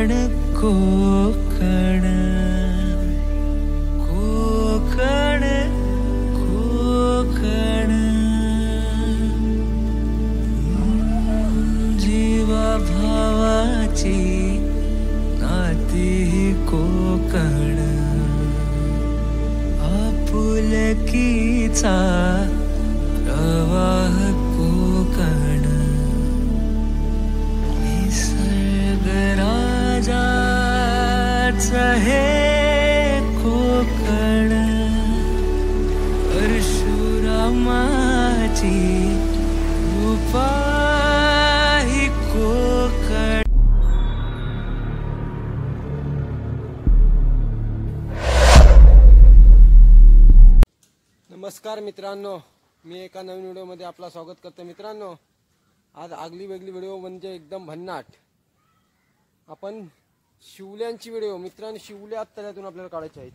कोकण कोकण कोकण कोकण जीवा भावाची नाती कोकण आपुलकीचा प्रवाह कोकण निसर्गराजाचा हे कोकण परशुरामाची कृपा ही कोकण. नमस्कार मित्रांनो, मी एका नवीन व्हिडिओमध्ये आपला स्वागत करतो. मित्रांनो, आज आगली वेगळी व्हिडिओ म्हणजे एकदम भन्नाट. आपण शिवल्यांची व्हिडिओ मित्रांनो, शिवल्या तळ्यातून आपल्याला काढायचे आहेत.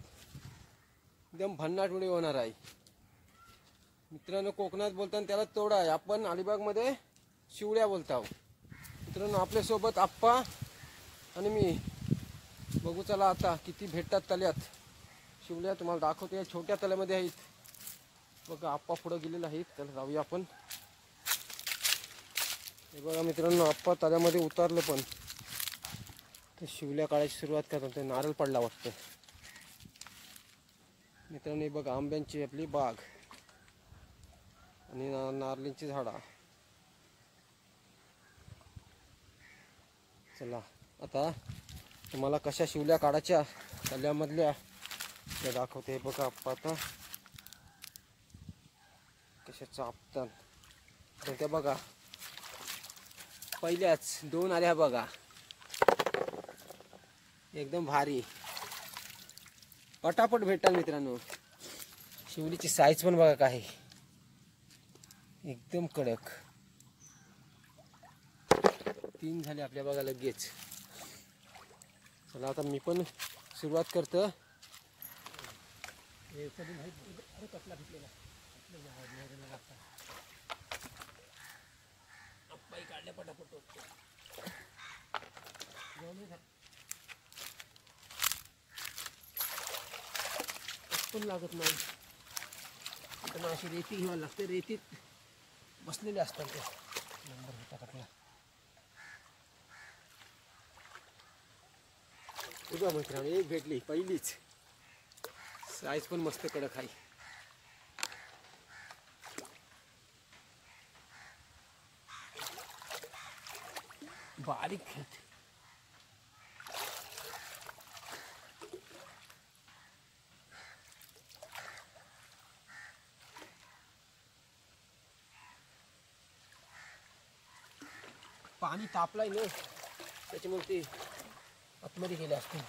एकदम भन्नाट व्हिडिओ होणार आहे मित्रांनो. कोकणात बोलताना त्याला तोडा आहे, आपण अलिबागमध्ये शिवल्या बोलतो. मित्रांनो, आपल्यासोबत आप्पा आणि मी. बघू चला आता किती भेटतात तळ्यात शिवल्या. तुम्हाला दाखवतो. या छोट्या तळ्यामध्ये आहेत बघा. आप्पा पुढे गेलेला आहे, त्याला जाऊया आपण. हे बघा मित्रांनो, आप्पा तळ्यामध्ये उतरलं पण ते शिवल्या काढायची सुरुवात करतात. ते नारळ पडला वाटतं मित्रांनो. हे बघा आंब्यांची आपली बाग आणि नारळींची झाडा. चला आता तुम्हाला कशा शिवल्या काढायच्या तळ्यामधल्या त्या दाखवते. हे बघा आप्पा आता कशा चापतात त्या बघा. पहिल्याच दोन आल्या बघा, एकदम भारी पटापट भेटतात मित्रांनो. शिवलीची साईज पण बघा काय, एकदम कडक. तीन झाले आपल्या बघा लगेच. चला आता मी पण सुरुवात करतो. काढल्या पटापट पण लागत नाही. आता अशी रेती घ्यावी लागते. रेतीत बसलेले असतात ते नंबर होता टाकला. उभा मित्रांनो, एक भेटली पहिलीच. साईज पण मस्त कडक आहे. बारीक खेळते. पाणी तापलाय ना, त्याच्यामुळे ते आतमध्ये गेले असतील.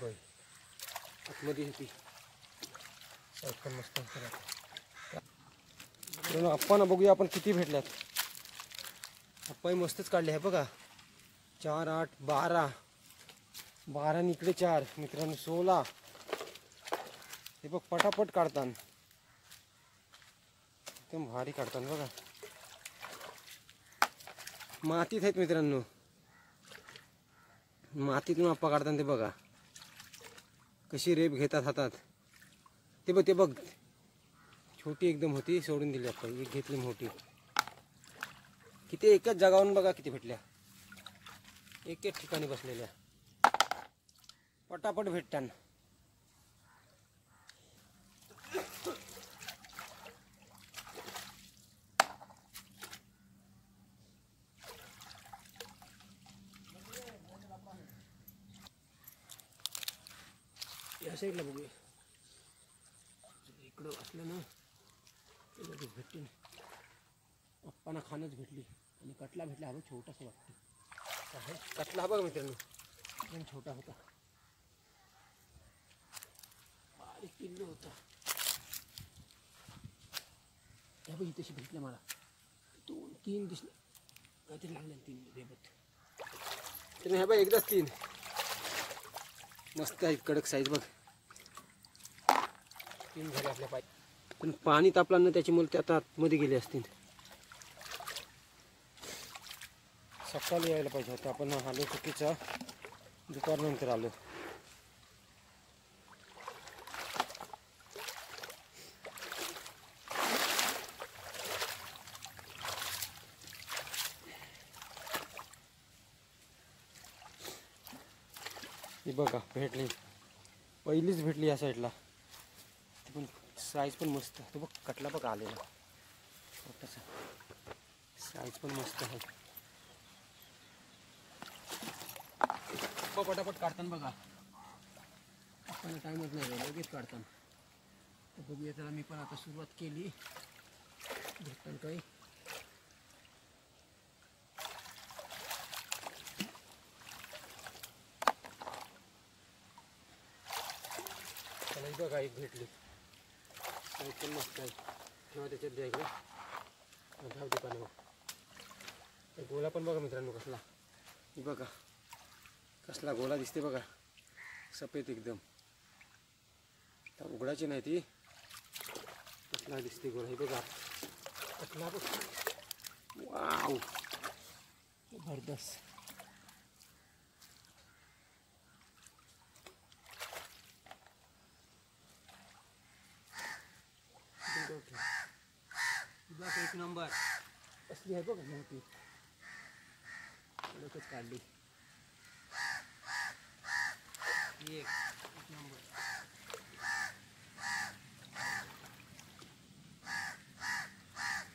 बाई आतमध्ये होती. साईज पण मस्त. आपण बघूया आपण किती भेटल्यात. आपण मस्तच काढले आहे बघा. 4, 8, 12. 12 इकडे 4 मित्रांनो 16. हे बघ पटापट काढतात, एकदम भारी काढतात बघा. मातीत आहेत मित्रांनो, मातीतून आप्पा काढतात. ते बघा कशी रेप घेतात हातात. ते बघ छोटी एकदम होती, सोडून दिली आपण. एक घेतली मोठी. किती एकच जागावरून बघा किती भेटल्या. एक एक ठिकाणी बसलेल्या. पटापट भेटतात. या साईडला बघूया. इकडं असलं ना भेटते. आप्पांना खाणच भेटली आणि कटला भेटला. हा छोटासा वाटतं. कटला बघा मित्रांनो, एकदम छोटा होता. बारीक पिल्लू होता. त्या बघ इथेशी भेटलं मला. 2, 3 दिसले काहीतरी लागले. 3 रेबत. तर ह्या बघ एकदाच 3 मस्त आहे. कडक साईज बघ. 3 झाले आपल्या पाय. पण पाणी तापलं ना त्याच्यामुळे ते आता आतमध्ये गेले असतील. सकाळी यायला पाहिजे होतं, आपण आलो चुकीचा, दुपारनंतर आलो. ही बघा भेटली, पहिलीच भेटली या साईडला. ती पण साईज पण मस्त. तो बघ कटला बघा आलेला छोटासा, साईज पण मस्त आहे. पटापट काढताना बघा, आपण टाईमच नाही लगेच काढताना. तर बघूया त्याला, मी पण आता सुरुवात केली भेटताना काही. त्याला ही बघा एक भेटली, साईज पण मस्त आहे. तेव्हा त्याच्यात द्यायचं धाव दुकानावर. तर गोला पण बघा मित्रांनो कसला, ही बघा कसला गोला दिसते बघा, सफेद एकदम. तर उघडाची नाही ती, कसला दिसते गोला. हे बघा कसला बघ, वाव जबरदस्त. एक नंबर असली आहे बघा मोठी, ओळखच काढली. एक नंबर.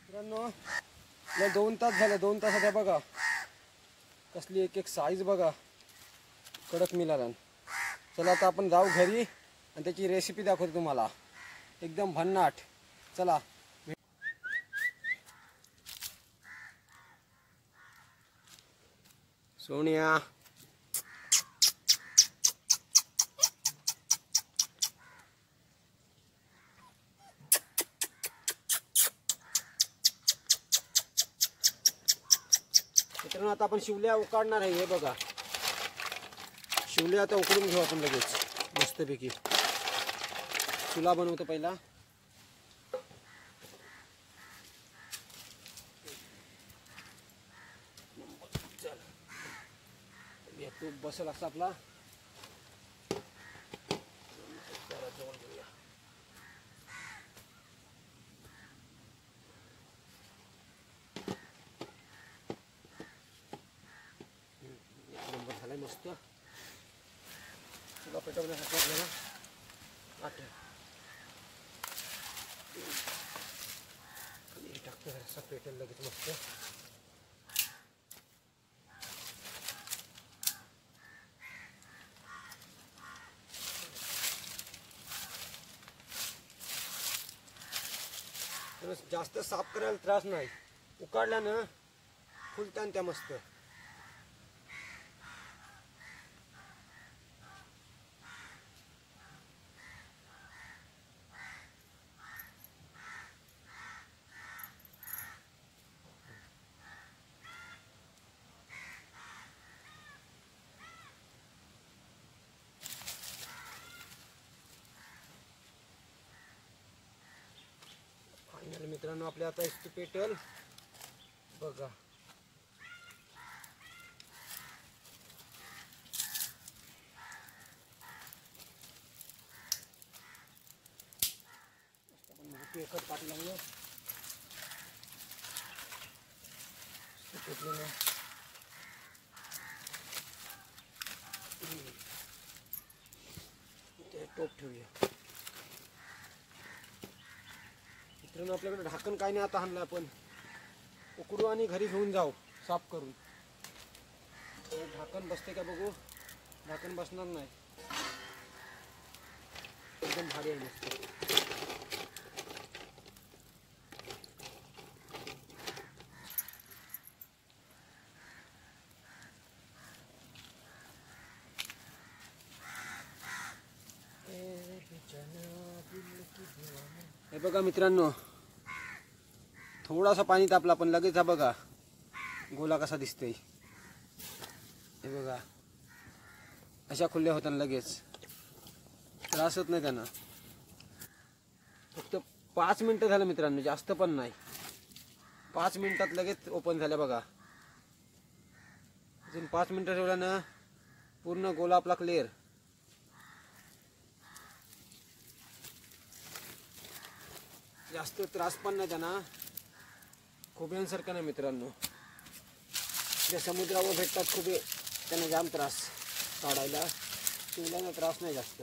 मित्रांनो 2 तास झाले, 2 तासात आहे बघा कसली एक एक साईज बघा कडक मिळाला. चला आता आपण जाऊ घरी आणि त्याची रेसिपी दाखवतो तुम्हाला एकदम भन्नाट. चला. सोनिया मित्रांनो आता आपण शिवल्या उकाडणार आहे. हे बघा शिवल्या आता उकडून घेऊ आपण लगेच मस्तपैकी. चुला बनवतो पहिला. तूप बसेल असा आपला. नंबर झालाय मस्त. तुला पेटवण्यासाठी आपल्याला आठवण टाकतो जरासा, पेटेल लगेच मस्त. जास्त साफ करायला त्रास नाही, उकाडल्यानं फुलतान त्या मस्त. फायनल मित्रांनो आपल्या आता इथे पेटेल बघा. एकच काढला मी ते टोप ठेवूया. मित्रांनो आपल्याकडे ढाकण काय नाही, आता आणलं आपण उकडू आणि घरी घेऊन जाऊ साफ करून. ढाकण बसते का बघू. ढाकण बसणार नाही, एकदम भारी आहे मस्त. हे बघा मित्रांनो थोडासा पाणी तापला पण लगेच हा बघा गोला कसा दिसतोय. हे बघा अशा खुल्या होतात लगेच, त्रास होत नाही त्यांना. फक्त 5 मिनिटं झालं मित्रांनो, जास्त पण नाही. 5 मिनिटात लगेच ओपन झाल्या बघा. अजून 5 मिनिटं ठेवल्यानं पूर्ण गोला आपला क्लिअर. जास्त त्रास पण नाही त्यांना, खोबऱ्यांसारखं नाही मित्रांनो. जे समुद्रावर भेटतात खुबे त्यांना जाम त्रास काढायला, शिवल्यानं त्रास नाही जास्त.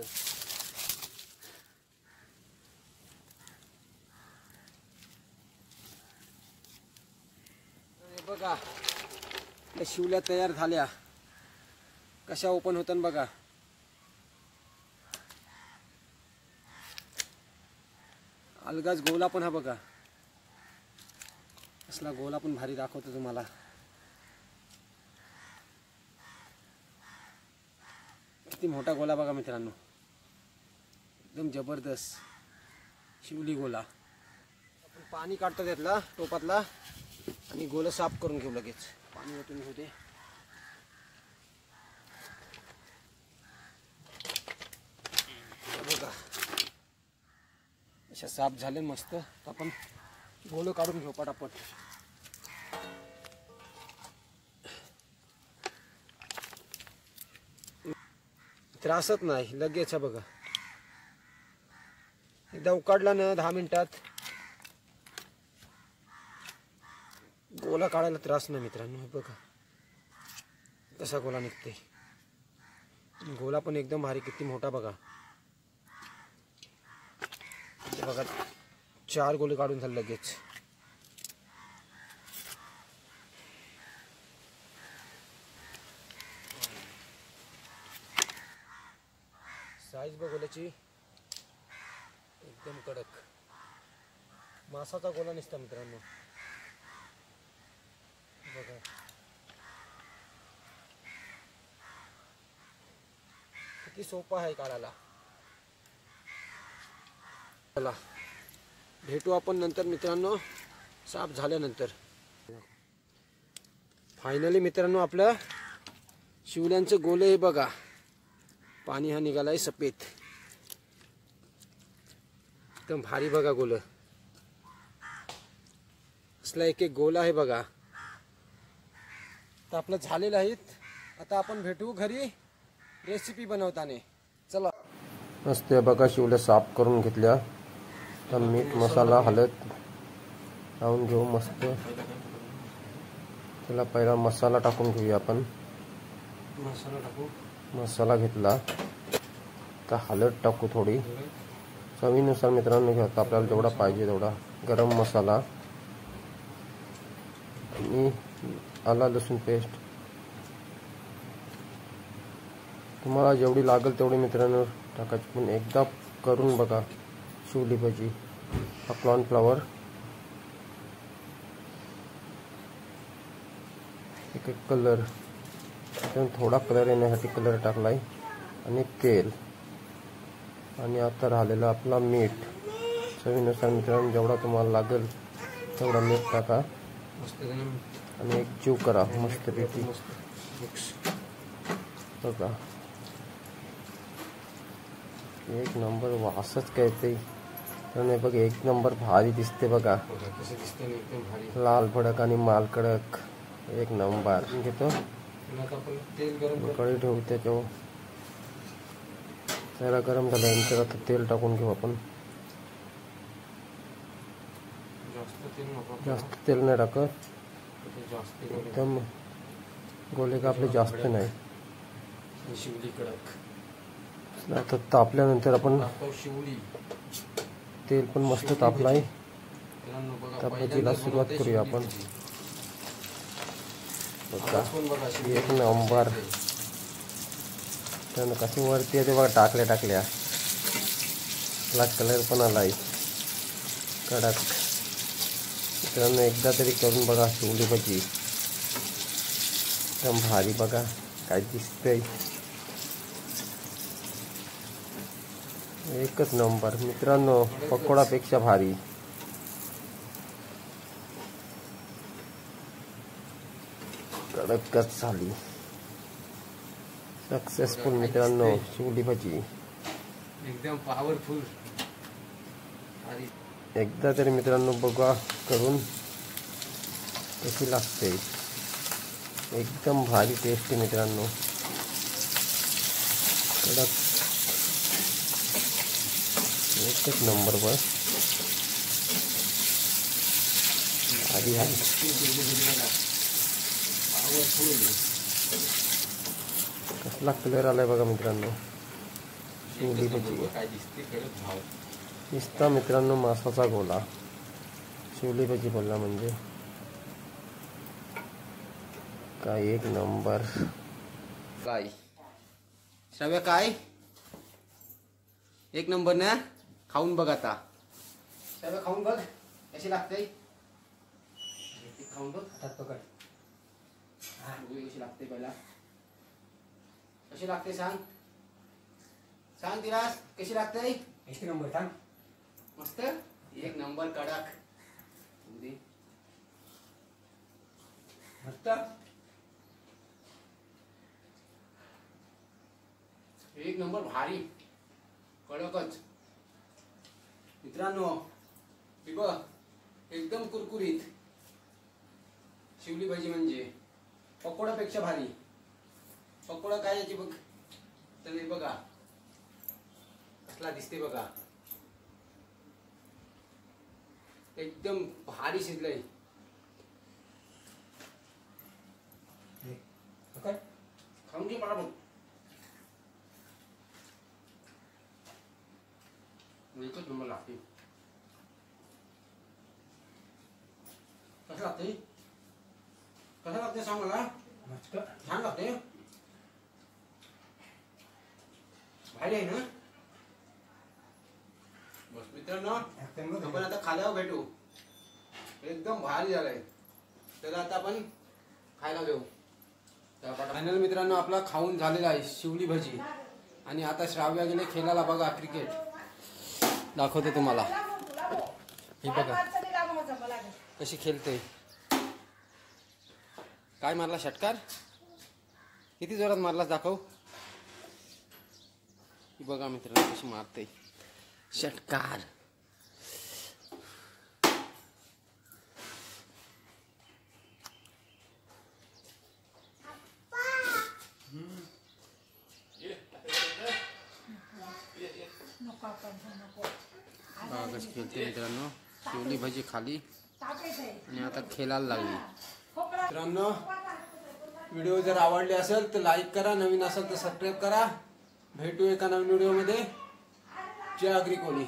हे बघा त्या शिवल्या तयार झाल्या, कशा ओपन होतात बघा. अलगाच गोला पण हा बघा, असला गोला पण भारी दाखवतो तुम्हाला. किती मोठा गोला बघा मित्रांनो, एकदम जबरदस्त शिवली गोला. आपण पाणी काढतो त्यातला टोपातला आणि गोला साफ करून घेऊ लगेच. पाणी ओतून होते. बघा अशा साफ झाले मस्त. आपण गोलं काढून घेऊ पटापट. त्रासच नाही लगेच. बघा एकदा उकाडला ना 10 मिनिटात गोला काढायला त्रास नाही मित्रांनो. हे बघा कसा गोला निघते. गोला पण एकदम भारी, किती मोठा बघा. बघा 4 गोले काढून झाले लगेच. साईज बघ गोल्याची एकदम कडक. मासाचा गोला निसता मित्रांनो. बघा किती सोपा आहे काढायला. चला भेटू आपण नंतर मित्रांनो, साफ झाल्यानंतर. फायनली मित्रांनो आपलं शिवल्यांचं गोले हे बघा. पाणी हा निघालाय सफेद, एकदम भारी बघा गोल. असला एक एक गोला आहे बघा. तर आपलं झालेलं आहे. आता आपण भेटू घरी रेसिपी बनवताना. चला मस्त बघा शिवल्या साफ करून घेतल्या. तर मीठ मसाला हळद लावून घेऊ मस्त. त्याला पहिला मसाला टाकून घेऊया आपण. मसाला टाकू. मसाला घेतला तर हळद टाकू थोडी चवीनुसार मित्रांनो. घ्या आपल्याला जेवढा पाहिजे तेवढा. गरम मसाला आणि आला लसूण पेस्ट तुम्हाला जेवढी लागेल तेवढी मित्रांनो टाकायची. पण एकदा करून बघा शिवली भाजी. हा कॉर्नफ्लॉवर एक कलर, थोडा कलर येण्यासाठी कलर टाकलाय आणि तेल. आणि आता राहिलेला आपला मीठ चवीनुसार मित्रांनो. जेवढा तुम्हाला लागेल तेवढा मीठ टाका आणि एक जीव करा मस्तपैकी. बघा एक नंबर वासच काय ते. तर बघ एक नंबर भारी दिसते बघा. लाल भडक आणि माल कडक एक नंबर. घेतो कढई ठेवू त्याच्यावर. जरा गरम झाल्यानंतर आता तेल टाकून घेऊ आपण. जास्त तेल नाही टाकत, एकदम गोले का आपले जास्त नाही. शिवली कडक. आता तापल्यानंतर आपण तेल पण मस्त तापलाय. त्या भाजीला सुरुवात करूया आपण. बघा एक नंबर. त्यानं कशी वरती येते बघा टाकल्या. कलर पण आलाय कडक. मित्रांनो एकदा तरी करून बघा शिवली भाजी. एकदम भारी बघा काय दिसतंय. एकच नंबर मित्रांनो. पकोडापेक्षा भारी. कडकच झाली. सक्सेसफुल मित्रांनो शिवली भाजी. एकदम पॉवरफुल. एकदा तरी मित्रांनो बघा करून कशी लागते. एकदम भारी टेस्ट आहे मित्रांनो, कडक एकच नंबर बस आधी आहे. कसला कलर आलाय बघा मित्रांनो. शिवली भजी नुसता मित्रांनो मासाचा गोला. शिवली भजी बोलला म्हणजे काय एक नंबर. काय श्राव्या काय एक नंबर ना. खाऊन बघ आता श्राव्या, खाऊन बघ कशी लागते. खाऊन बघ हातात पकड. कशी लागते पहिला, कशी लागते सांग. सांग तिला कशी लागते. एक नंबर सांग. मस्त एक नंबर कडक मस्त एक नंबर भारी कडकच मित्रांनो. ही बघ एकदम कुरकुरीत शिवली भाजी म्हणजे पकोडापेक्षा भारी. पकोडा काय याची बघ तर बघा कसला दिसते बघा, एकदम भारी शिजलंय. खाऊन घे पडा बघ. एकच नंबर लागते. कसं लागते, कसं लागते सांग मला. छान लागते, भारी आहे ना. बस मित्रांनो आपण आता खाल्यावर भेटू. एकदम भारी झालंय. तर आता आपण खायला घेऊ. फायनल मित्रांनो आपला खाऊन झालेला आहे शिवली भजी. आणि आता श्राव्या गेले खेळायला बघा क्रिकेट. दाखवते तुम्हाला. हे बघा कशी खेळते. काय मारला षटकार, किती जोरात मारलास दाखव. ही बघा मित्रांनो कशी मारते षटकार. बघा कशी खेळते मित्रांनो. शिवली भजी खाली आणि आता खेळायला लागली. मित्रांनो व्हिडिओ जर आवडले असेल तर लाईक करा, नवीन असेल तर सबस्क्राईब करा. भेटू एका नवीन व्हिडिओ मध्ये. जय अग्री कोली.